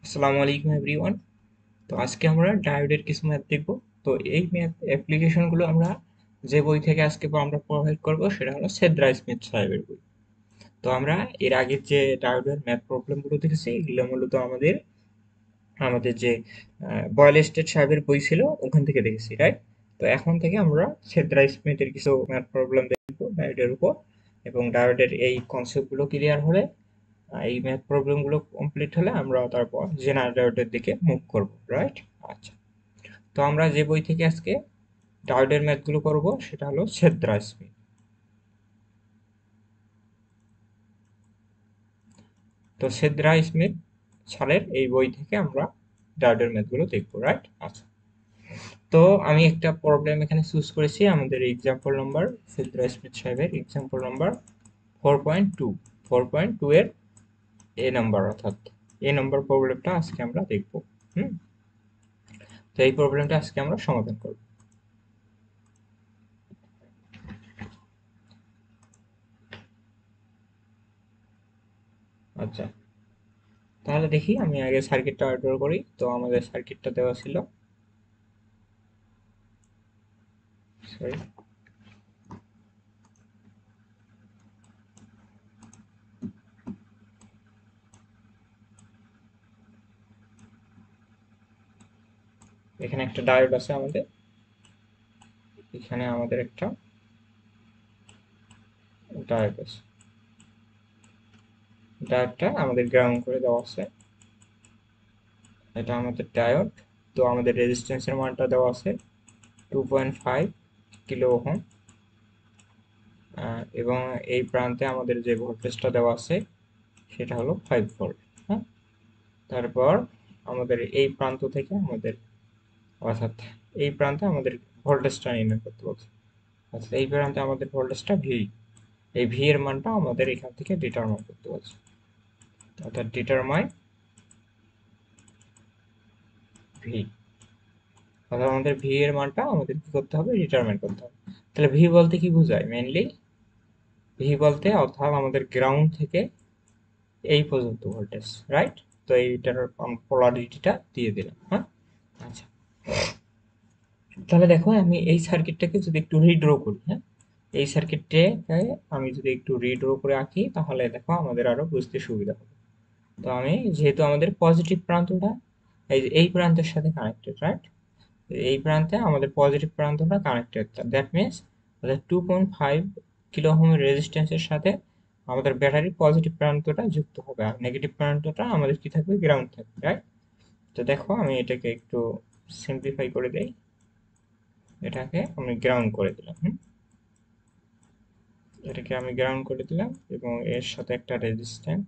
আসসালামু আলাইকুম এভরিওয়ান। তো আজকে আমরা ডায়োডের কিছু ম্যাথ দেখব। তো এই ম্যাথ অ্যাপ্লিকেশনগুলো আমরা যে বই থেকে আজকে আমরা প্রোভাইড করব সেটা হলো সেদ্রা স্মিথ সাহেবের বই। তো আমরা এর আগের যে ডায়োডের ম্যাথ প্রবলেমগুলো দেখেছি এগুলো মূলত আমাদের আমাদের যে বয়েল স্টেট সাহেবের বই ছিল ওখান থেকে দেখেছি, রাইট? তো এখন থেকে আমরা সেদ্রা স্মিথের কিছু ম্যাথ প্রবলেম দেখব ডায়োডের উপর, এবং ডায়োডের এই কনসেপ্টগুলো ক্লিয়ার হলে এই ম্যাথ প্রবলেমগুলো কমপ্লিট হলে আমরা তারপর জেনারেটরের দিকে মুভ করব, রাইট? আচ্ছা, তো আমরা যে বই থেকে আজকে ডায়োডের ম্যাথগুলো করব সেটা হলো সেদ্রা স্মিথ। তো সেদ্রা স্মিথ সালের এই বই থেকে আমরা ডায়োডের ম্যাথগুলো দেখবো, রাইট? আচ্ছা, তো আমি একটা প্রবলেম এখানে চুজ করেছি আমাদের এক্সাম্পল নাম্বার সেদ্রা স্মিথ সাহেবের এক্সাম্পল নাম্বার 4.2 4.2 এর এ নাম্বার, অর্থাৎ এ নাম্বার প্রবলেমটা আজকে আমরা দেখবো। হুম, তো এই প্রবলেমটা আজকে আমরা সমাধান করব। আচ্ছা, তাহলে দেখি আমি আগে সার্কিটটা ড্র করি। তো আমাদের সার্কিটটা দেওয়া ছিল, সরি, এখানে একটা ডায়োড আছে আমাদের, এখানে আমাদের একটা ডায়োড আছে, ডায়োডটা আমাদের গ্রাউন্ড করে দেওয়া আছে, এটা আমাদের ডায়োড। তো আমাদের রেজিস্ট্যান্সের মানটা দেওয়া আছে 2.5 কিলো ওহম, এবং এই প্রান্তে আমাদের যে ভোল্টেজটা দেওয়া আছে সেটা হলো 5 ভোল্ট। হ্যাঁ, তারপর আমাদের এই প্রান্ত থেকে আমাদের, অর্থাৎ এই প্রান্তে আমাদের ভোল্টেজটা নির্ণয় করতে বলছে। আচ্ছা, এই প্রান্তে আমাদের ভোল্টেজটা ভি, এই ভি এর মানটা আমাদের এখান থেকে ডিটারমাইন করতে বলছে, অর্থাৎ ডিটারমাইন ভি, অর্থাৎ আমাদের ভি এর মানটা আমাদের কি করতে হবে, ডিটারমাইন করতে হবে। তাহলে ভি বলতে কি বোঝায়? মেইনলি ভি বলতে অর্থাৎ আমাদের গ্রাউন্ড থেকে এই পর্যন্ত ভোল্টেজ, রাইট? তো এইটার পোলারিটিটা দিয়ে দিলাম। হ্যাঁ, আচ্ছা, তাহলে দেখো আমি এই সার্কিটটাকে যদি একটু রিড্র করি, হ্যাঁ, এই সার্কিটটাকে আমি যদি একটু রিড্র করে আঁকি তাহলে দেখো আমাদের আরো বুঝতে সুবিধা হবে। তো আমি যেহেতু আমাদের পজিটিভ প্রান্তটা এই প্রান্তের সাথে কানেক্টেড, রাইট? এই প্রান্তে আমাদের পজিটিভ প্রান্তটা কানেক্টেড, দ্যাট মিনস আমাদের 2.5 কিলো ওহমের রেজিস্ট্যান্সের সাথে আমাদের ব্যাটারির পজিটিভ প্রান্তটা যুক্ত হবে, আর নেগেটিভ প্রান্তটা আমাদের কি থাকবে, গ্রাউন্ড থাকবে, রাইট? তো দেখো আমি এটাকে একটু সিম্পলিফাই করে দেই, এটাকে আমি গ্রাউন্ড করে দিলাম। এটাকে আমি গ্রাউন্ড করে দিলাম এবং এর সাথে একটা রেজিস্ট্যান্স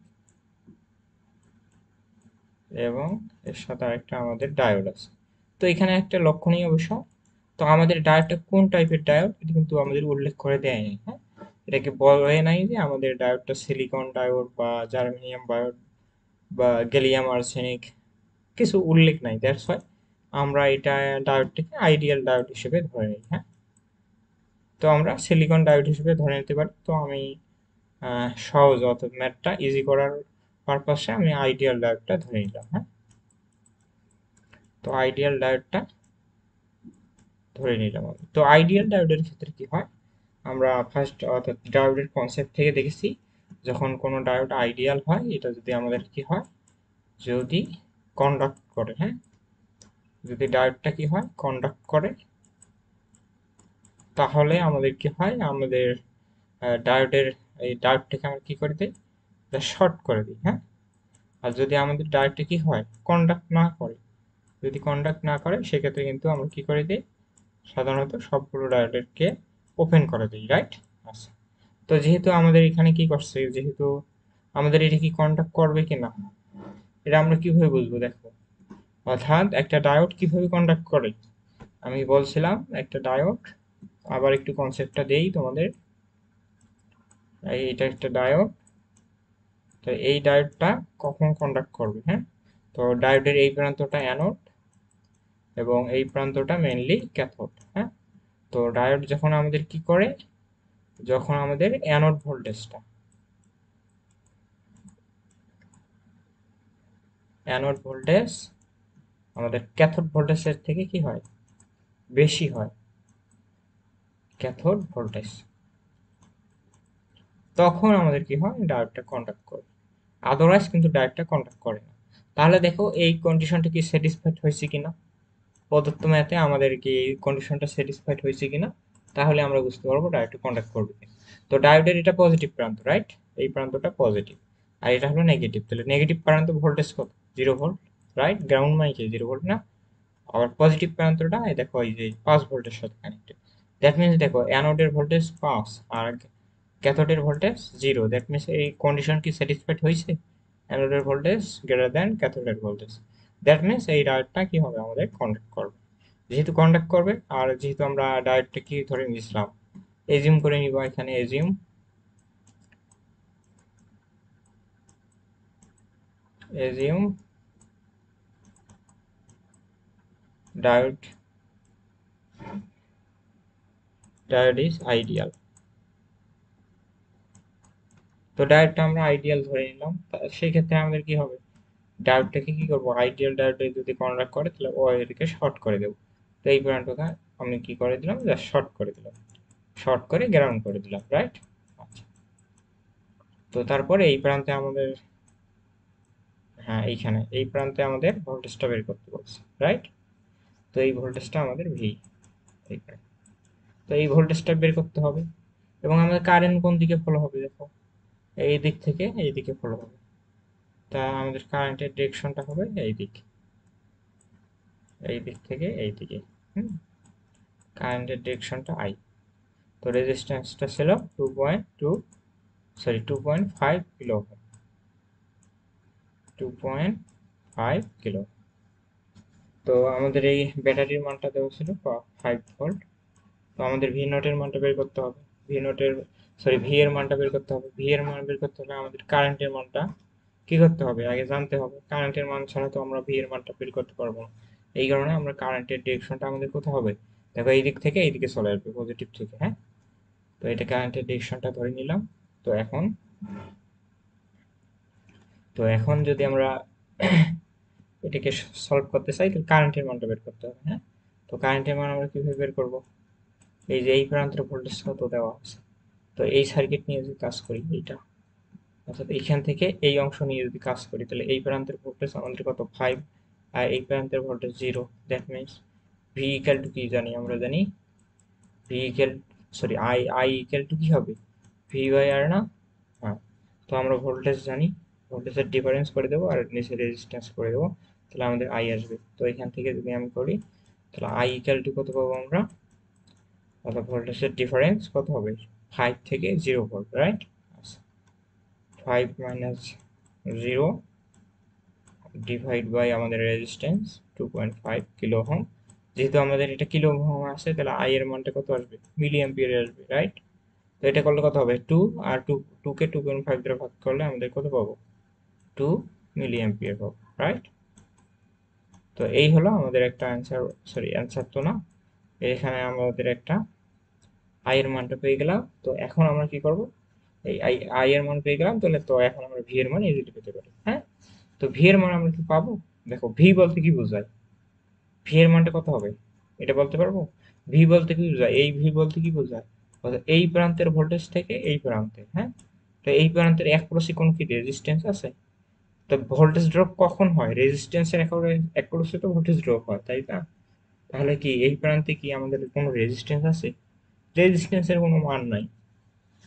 এবং এর সাথে আরেকটা আমাদের ডায়োড আছে। তো এখানে একটা লক্ষণীয় বিষয়, তো আমাদের ডায়োডটা কোন টাইপের ডায়োড এটা কিন্তু আমাদের উল্লেখ করে দেয়নি। হ্যাঁ, এটাকে বলে নাই যে আমাদের ডায়োডটা সিলিকন ডায়োড বা জার্মেনিয়াম ডায়োড বা গ্যালিয়াম আর্সেনিক, কিছু উল্লেখ নাই। দ্যাটস ওয়াই আমরা এটা ডায়োডটাকে আইডিয়াল ডায়োড হিসেবে ধরে নিই। হ্যাঁ, তো আমরা সিলিকন ডায়োড হিসেবে ধরে নিতে পারি। তো আমি সহজ, অর্থাৎ ম্যাথটা ইজি করার পারপাসে আমি আইডিয়াল ডায়োডটা ধরে নিলাম। হ্যাঁ, তো আইডিয়াল ডায়োডটা ধরে নিলাম আমি। তো আইডিয়াল ডায়োডের ক্ষেত্রে কি হয়, আমরা ফার্স্ট অর্থাৎ ডায়োডের কনসেপ্ট থেকে দেখেছি, যখন কোনো ডায়োড আইডিয়াল হয় এটা যদি আমাদের কি হয়, যদি কন্ডাক্ট করে, হ্যাঁ, যদি ডায়োডটা কি হয়, কন্ডাক্ট করে, তাহলে আমাদের কি হয়, আমাদের ডায়োডের এই ডায়োডটাকে আমরা কি করে দিই, শর্ট করে দিই। হ্যাঁ, আর যদি আমাদের ডায়োডটা কি হয়, কন্ডাক্ট না করে, যদি কন্ডাক্ট না করে সেক্ষেত্রে কিন্তু আমরা কি করে দিই, সাধারণত সবগুলো ডায়োডকে ওপেন করে দিই, রাইট? আচ্ছা, তো যেহেতু আমাদের এখানে কি করছে, যেহেতু আমাদের এটা কি কন্ডাক্ট করবে কিনা এটা আমরা কিভাবে বুঝবো, দেখো, অর্থাৎ একটা ডায়োড কিভাবে কন্ডাক্ট করে আমি বলছিলাম, একটা ডায়োড, আবার একটু কনসেপ্টটা দেই তোমাদের। এটা একটা ডায়োড, তো এই ডায়োডটা কখন কন্ডাক্ট করবে, হ্যাঁ, তো ডায়োডের এই প্রান্তটা অ্যানোড এবং এই প্রান্তটা মেইনলি ক্যাথোড। হ্যাঁ, তো ডায়োড যখন আমাদের কি করে, যখন আমাদের অ্যানোড ভোল্টেজটা, অ্যানোড ভোল্টেজ আমাদের ক্যাথোড ভোল্টেজের থেকে কি হয়, বেশি হয়, ক্যাথোড ভোল্টেজ, তখন আমাদের কি হয়, ডায়োডটা কন্ডাক্ট করে, আদারওয়াইজ কিন্তু ডায়োডটা কন্ডাক্ট করে না। তাহলে দেখো এই কন্ডিশনটা কি স্যাটিসফাইড হয়েছে কিনা, প্রদত্ত ম্যাথে আমাদের কি এই কন্ডিশনটা স্যাটিসফাইড হয়েছে কিনা, তাহলে আমরা বুঝতে পারবো ডায়োডটা কন্ডাক্ট করবে কিনা। তো ডায়োডের এটা পজিটিভ প্রান্ত, রাইট, এই প্রান্তটা পজিটিভ, আর এটা হলো নেগেটিভ। তাহলে নেগেটিভ প্রান্ত ভোল্টেজ কত, 0 ভোল্ট, রাইট, গ্রাউন্ড মানে কি 0 ভোল্ট না। আবার পজিটিভ প্রান্তটা এই দেখো এই যে 5 ভোল্টের সাথে কানেক্টেড। দ্যাট মিনস দেখো অ্যানোডের ভোল্টেজ 5 আর ক্যাথোডের ভোল্টেজ 0। দ্যাট মিনস এই কন্ডিশন কি স্যাটিসফাইড হয়েছে, অ্যানোডের ভোল্টেজ গ্রেটার দ্যান ক্যাথোডের ভোল্টেজ। দ্যাট মিনস এই ডায়োডটা কি হবে, আমাদের কন্ডাক্ট করবে। যেহেতু কন্ডাক্ট করবে, আর যেহেতু আমরা ডায়োডটা কি ধরে নিয়েছিলাম, এজিউম করে নিব, এখানে এজিউম ডায়োড ইজ আইডিয়াল। তো ডায়োডটা আমরা আইডিয়াল ধরে নিলাম, সেই ক্ষেত্রে আমাদের কি হবে, ডায়োডটাকে কি করবো, আইডিয়াল ডায়োডে যদি কন্ডাক্ট করে তাহলে ও এদিকে শর্ট করে দেবো। তো এই পয়েন্টটা আমি কি করে দিলাম, জাস্ট শর্ট করে দিলাম, শর্ট করে গ্রাউন্ড করে দিলাম, রাইট। আচ্ছা, তো তারপরে এই প্রান্তে আমাদের, হ্যাঁ এইখানে এই প্রান্তে আমাদের ভোল্টেজটা বের করতে বলছে, রাইট। তো এই ভোল্টেজটা আমাদের ভি, এইখানে। তো এই ভোল্টেজটা বের করতে হবে, এবং আমাদের কারেন্ট কোন দিকে ফলো হবে, দেখো এই দিক থেকে এই দিকে ফলো হবে। তা আমাদের কারেন্টের ডিরেকশনটা হবে এই দিক, এই দিক থেকে এই দিকে। হুম, কারেন্টের ডিরেকশনটা আই। তো রেজিস্ট্যান্সটা ছিল 2.5 কিলো, 2.5 কিলো। তো আমাদের এই ব্যাটারির মানটা দেওয়া ছিল 5 ভোল্ট। তো আমাদের ভি নটের মানটা বের করতে হবে, ভি নটের ভি এর মানটা বের করতে হবে। ভি এর মান বের করতে হলে আমাদের কারেন্টের মানটা কি করতে হবে, আগে জানতে হবে। কারেন্টের মান ছাড়া তো আমরা ভি এর মানটা বের করতে পারবো না। এই কারণে আমরা কারেন্টের ডিরেকশনটা আমাদের কোথায় হবে, দেখো এই দিক থেকে এই দিকে চলে আসবে, পজিটিভ থেকে, হ্যাঁ। তো এটা কারেন্টের ডিরেকশনটা ধরে নিলাম। তো এখন যদি আমরা এটাকে সলভ করতে চাই, তাহলে কারেন্টের মানটা বের করতে হবে, হ্যাঁ। তো কারেন্টের মান আমরা কিভাবে বের করব, এই যে এই প্রান্তের ভোল্টেজ কত দেওয়া আছে, তো এই সার্কিট নিয়ে যদি কাজ করি, এইটা অর্থাৎ এইখান থেকে এই অংশ নিয়ে যদি কাজ করি, তাহলে এই প্রান্তের ভোল্টেজ আমাদের কত 5, আর এই প্রান্তের voltage 0। That means V equal to কি জানি, আমরা জানি V equal, I equal to কি হবে, ভি বাই আর না। হ্যাঁ, তো আমরা ভোল্টেজ জানি, ভোল্টেজের ডিফারেন্স করে দেবো আর নিচে রেজিস্ট্যান্স করে দেবো, তাহলে আমাদের আই আসবে। তো এখান থেকে যদি আমি করি, তাহলে আই ইকুয়াল টু কত পাবো আমরা, অর্থাৎ ভোল্টেজের ডিফারেন্স কত হবে, 5 থেকে 0 volt, right. 5 minus 0 divide by আমাদের রেজিস্ট্যান্স 2.5 কিলো ওহম। যেহেতু আমাদের এটা কিলো ওহম আছে, তাহলে আই এর মানটা কত আসবে, মিলি অ্যাম্পিয়ারে আসবে, রাইট। তো এটা করলে কত হবে, 2 আর 2 কে 2.5 দ্বারা ভাগ করলে আমাদের কত পাবো, 2 মিলি অ্যাম্পিয়ার পাবো, রাইট। তো এই হলো আমাদের একটা অ্যান্সার, অ্যান্সার তো না, এখানে আমাদের একটা আই এর মানটা পেয়ে গেলাম। তো এখন আমরা কি করব, এই আই এর মান পেয়ে গেলাম, তাহলে তো এখন আমরা ভি এর মান ইজিলি পেতে পারি, হ্যাঁ। তো ভি এর মান আমরা কি পাবো, দেখো ভি বলতে কি বোঝায়, ভি এর মানটা কত হবে, এটা বলতে পারবো। ভি বলতে কি বোঝায়, এই ভি বলতে কি বোঝায়, অর্থাৎ এই প্রান্তের ভোল্টেজ থেকে এই প্রান্তে, হ্যাঁ। তো এই প্রান্তের একরোশি কোন কি রেজিস্ট্যান্স আছে। তো ভোল্টেজ ড্রপ কখন হয়, রেজিস্ট্যান্সের একরোশি তো ভোল্টেজ ড্রপ হয়, তাই না। তাহলে কি এই প্রান্তে কি আমাদের কোনো রেজিস্ট্যান্স আছে, রেজিস্ট্যান্সের কোনো মান নাই।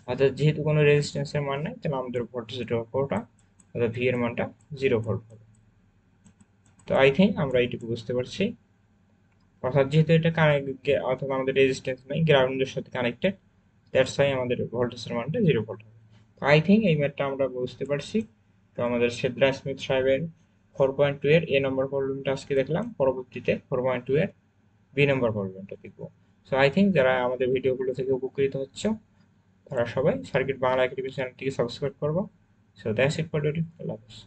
অর্থাৎ যেহেতু কোনো রেজিস্ট্যান্সের মান নাই, তাহলে আমাদের ভোল্টেজ ড্রপ ওটা, অর্থাৎ ভি এর মানটা 0 ভোল্ট হবে। তো আই থিঙ্ক আমরা এইটুকু বুঝতে পারছি। অর্থাৎ যেহেতু এটা কানেক্ট, অর্থাৎ আমাদের রেজিস্ট্যান্স নাই, গ্রাউন্ডের সাথে কানেক্টেড, দ্যাটস ওয়াই আমাদের ভোল্টেজের মানটা 0 ভোল্ট হবে। আই থিঙ্ক এই ম্যাথটা আমরা বুঝতে পারছি। তো আমাদের সেদ্রা স্মিথ সাহেবের 4.2 এর এ নম্বর প্রবলেমটা আজকে দেখলাম, পরবর্তীতে 4.2 এর বি নম্বর প্রবলেমটা দেখবো। সো আই থিঙ্ক যারা আমাদের ভিডিওগুলো থেকে উপকৃত হচ্ছে, তারা সবাই সার্কিট বাংলা একাডেমি চ্যানেলটিকে সাবস্ক্রাইব করবো। So that's it for today, আল্লাহ হাফেজ।